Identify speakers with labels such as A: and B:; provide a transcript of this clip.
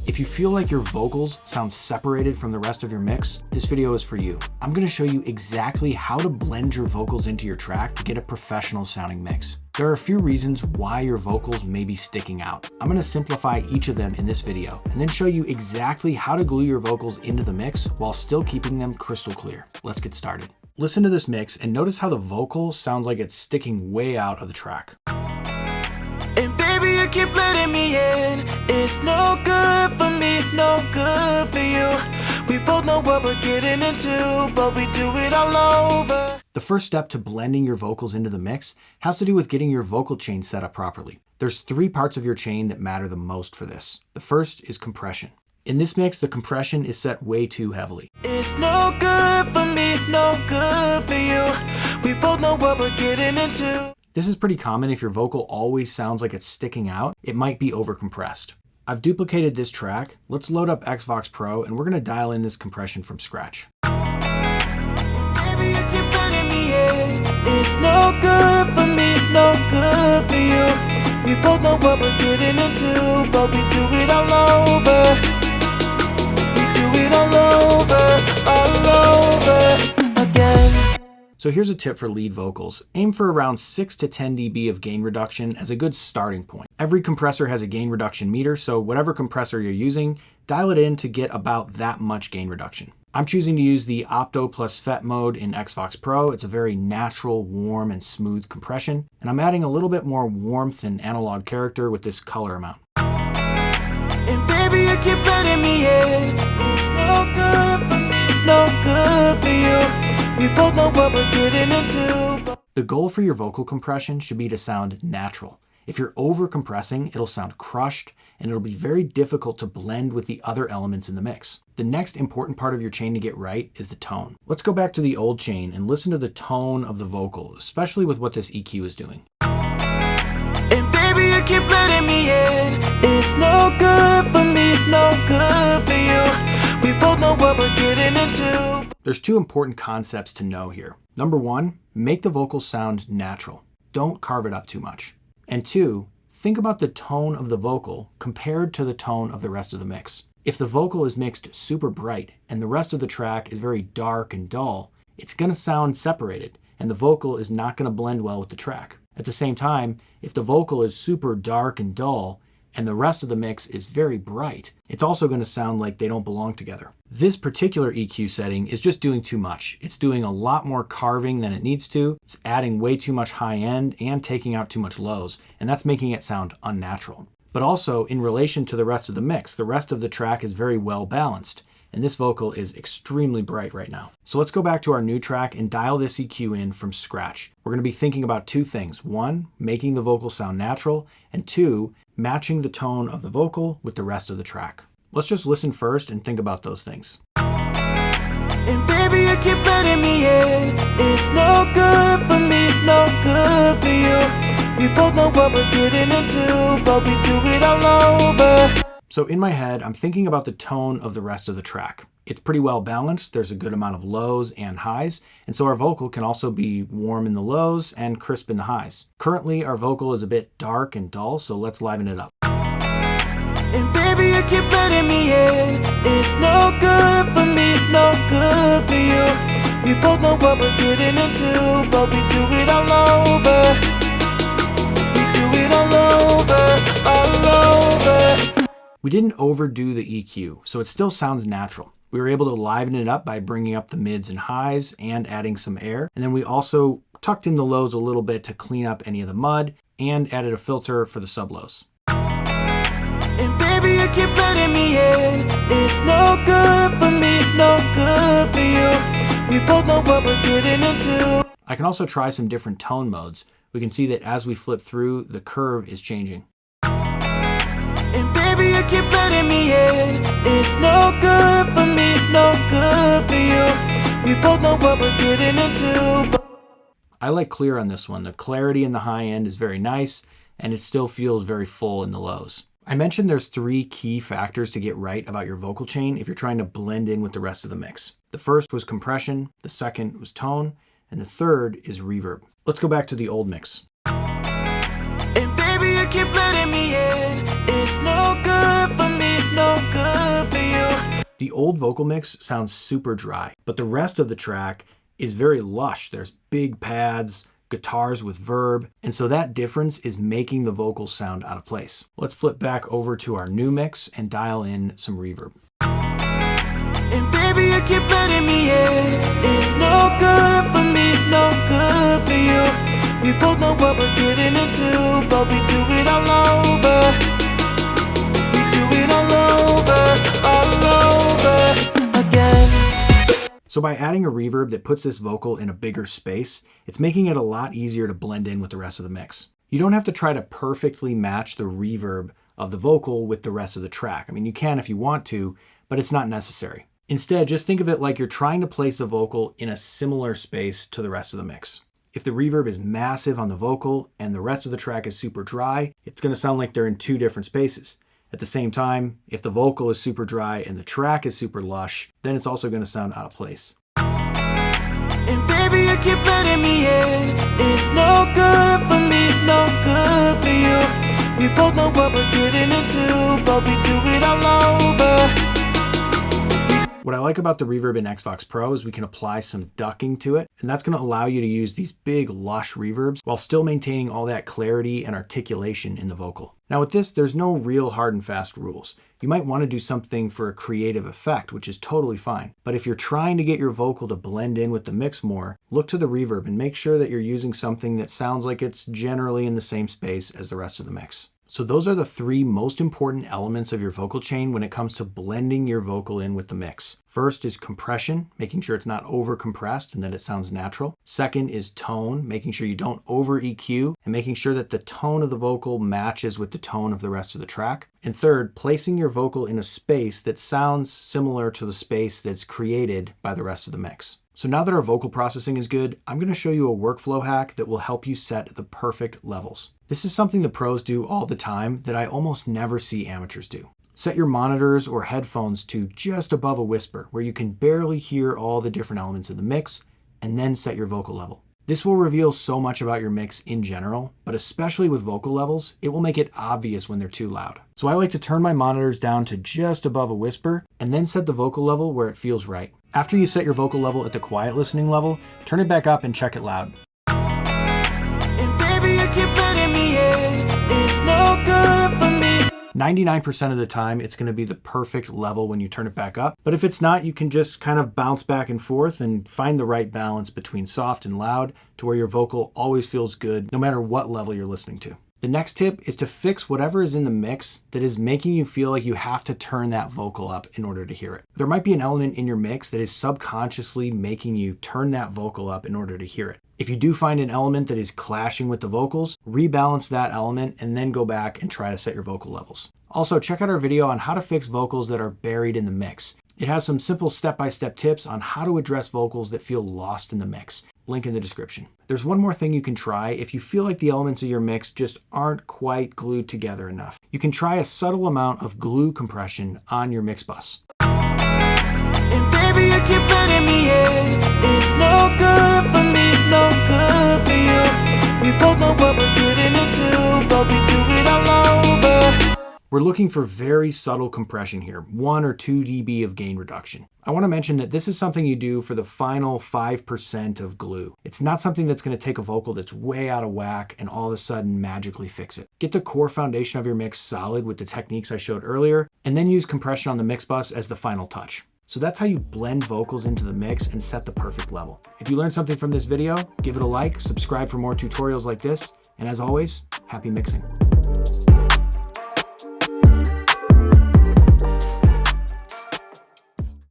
A: If you feel like your vocals sound separated from the rest of your mix, this video is for you. I'm going to show you exactly how to blend your vocals into your track to get a professional sounding mix. There are a few reasons why your vocals may be sticking out. I'm going to simplify each of them in this video and then show you exactly how to glue your vocals into the mix while still keeping them crystal clear. Let's get started. Listen to this mix and notice how the vocal sounds like it's sticking way out of the track.
B: And baby, you keep letting me in. It's no good for me, no good for you. We both know what we're getting into, but we do it all over.
A: The first step to blending your vocals into the mix has to do with getting your vocal chain set up properly. There's 3 parts of your chain that matter the most for this. The first is compression. In this mix, the compression is set way too heavily.
B: It's no good for me, no good for you. We both know what we're getting into.
A: This is pretty common. If your vocal always sounds like it's sticking out, it might be overcompressed. I've duplicated this track. Let's load up Xbox Pro and we're going to dial in this compression from scratch.
B: Baby, you keep letting me in. It's no good for me, no good for you. We both know what we're getting into, but we do it all over. We do it all over again.
A: So here's a tip for lead vocals. Aim for around 6 to 10 dB of gain reduction as a good starting point. Every compressor has a gain reduction meter, so whatever compressor you're using, dial it in to get about that much gain reduction. I'm choosing to use the Opto plus FET mode in Xbox Pro. It's a very natural, warm, and smooth compression, and I'm adding a little bit more warmth and analog character with this color amount.
B: And baby, you keep letting me in. It's no good for me, no good for you. We both know what we're getting into.
A: The goal for your vocal compression should be to sound natural. If you're over compressing, it'll sound crushed and it'll be very difficult to blend with the other elements in the mix. The next important part of your chain to get right is the tone. Let's go back to the old chain and listen to the tone of the vocal, especially with what this EQ is doing.
B: And baby, you keep letting me in. It's no good for me, no good for you. We both know what we're getting into.
A: There's 2 important concepts to know here. Number 1, make the vocal sound natural. Don't carve it up too much. And 2, think about the tone of the vocal compared to the tone of the rest of the mix. If the vocal is mixed super bright and the rest of the track is very dark and dull, it's going to sound separated and the vocal is not going to blend well with the track. At the same time, if the vocal is super dark and dull and the rest of the mix is very bright, it's also going to sound like they don't belong together. This particular EQ setting is just doing too much. It's doing a lot more carving than it needs to. It's adding way too much high end and taking out too much lows, and that's making it sound unnatural. But also, in relation to the rest of the mix, the rest of the track is very well balanced, and this vocal is extremely bright right now. So let's go back to our new track and dial this EQ in from scratch. We're going to be thinking about 2 things. 1, making the vocal sound natural, and 2, matching the tone of the vocal with the rest of the track. Let's just listen first and think about those things.
B: And baby, you keep letting me in. It's no good for me, no good for you. We both know what we're getting into, but we do it all over.
A: So in my head, I'm thinking about the tone of the rest of the track. It's pretty well balanced. There's a good amount of lows and highs, and so our vocal can also be warm in the lows and crisp in the highs. Currently, our vocal is a bit dark and dull, so let's liven it up.
B: And baby, you keep letting me in. It's no good for me, no good for you. We both know what we're getting into, but we do it all over. We do it all over.
A: We didn't overdo the EQ, so it still sounds natural. We were able to liven it up by bringing up the mids and highs and adding some air. And then we also tucked in the lows a little bit to clean up any of the mud and added a filter for the sub lows.
B: And baby, you keep letting me in. It's no good for me, no good for you. We both know what we're getting into.
A: I can also try some different tone modes. We can see that as we flip through, the curve is changing.
B: And baby, you keep letting me in. It's no good for me, no good for you. We both know what we're getting into.
A: I like clear on this one. The clarity in the high end is very nice, and it still feels very full in the lows. I mentioned there's 3 key factors to get right about your vocal chain if you're trying to blend in with the rest of the mix. The first was compression, the second was tone, and the third is reverb. Let's go back to the old mix.
B: And baby, you keep letting me in. It's no good for me, no good.
A: The old vocal mix sounds super dry, but the rest of the track is very lush. There's big pads, guitars with verb, and so that difference is making the vocals sound out of place. Let's flip back over to our new mix and dial in some reverb.
B: And baby, you keep letting me in. It's no good for me, no good for you. We both know what we're getting into, but we do it all over. We do it all over again.
A: So by adding a reverb that puts this vocal in a bigger space, it's making it a lot easier to blend in with the rest of the mix. You don't have to try to perfectly match the reverb of the vocal with the rest of the track. I mean, you can if you want to, but it's not necessary. Instead, just think of it like you're trying to place the vocal in a similar space to the rest of the mix. If the reverb is massive on the vocal and the rest of the track is super dry, it's going to sound like they're in two different spaces. At the same time, if the vocal is super dry and the track is super lush, then it's also going to sound out of place.
B: And baby, you keep letting me in. It's no good for me, no good for you. We both know what we're getting into, but we do it all over.
A: What I like about the reverb in Xvox Pro is we can apply some ducking to it, and that's going to allow you to use these big lush reverbs while still maintaining all that clarity and articulation in the vocal. Now with this, there's no real hard and fast rules. You might want to do something for a creative effect, which is totally fine. But if you're trying to get your vocal to blend in with the mix more, look to the reverb and make sure that you're using something that sounds like it's generally in the same space as the rest of the mix. So those are the three most important elements of your vocal chain when it comes to blending your vocal in with the mix. First is compression, making sure it's not over compressed and that it sounds natural. Second is tone, making sure you don't over EQ and making sure that the tone of the vocal matches with the tone of the rest of the track. And third, placing your vocal in a space that sounds similar to the space that's created by the rest of the mix. So now that our vocal processing is good, I'm going to show you a workflow hack that will help you set the perfect levels. This is something the pros do all the time that I almost never see amateurs do. Set your monitors or headphones to just above a whisper where you can barely hear all the different elements of the mix, and then set your vocal level. This will reveal so much about your mix in general, but especially with vocal levels, it will make it obvious when they're too loud. So I like to turn my monitors down to just above a whisper and then set the vocal level where it feels right. After you set your vocal level at the quiet listening level, turn it back up and check it loud.
B: And baby, you keep letting me in. It's no good for me.
A: 99% of the time, it's going to be the perfect level when you turn it back up. But if it's not, you can just kind of bounce back and forth and find the right balance between soft and loud to where your vocal always feels good no matter what level you're listening to. The next tip is to fix whatever is in the mix that is making you feel like you have to turn that vocal up in order to hear it. There might be an element in your mix that is subconsciously making you turn that vocal up in order to hear it. If you do find an element that is clashing with the vocals, rebalance that element and then go back and try to set your vocal levels. Also, check out our video on how to fix vocals that are buried in the mix. It has some simple step-by-step tips on how to address vocals that feel lost in the mix. Link in the description. There's one more thing you can try if you feel like the elements of your mix just aren't quite glued together enough. You can try a subtle amount of glue compression on your mix bus.
B: And baby, you keep letting me in. It's no good for me, no good for you. We both know what we're getting into, but we do it all over.
A: We're looking for very subtle compression here, 1 or 2 dB of gain reduction. I want to mention that this is something you do for the final 5% of glue. It's not something that's going to take a vocal that's way out of whack and all of a sudden magically fix it. Get the core foundation of your mix solid with the techniques I showed earlier, and then use compression on the mix bus as the final touch. So that's how you blend vocals into the mix and set the perfect level. If you learned something from this video, give it a like, subscribe for more tutorials like this, and as always, happy mixing.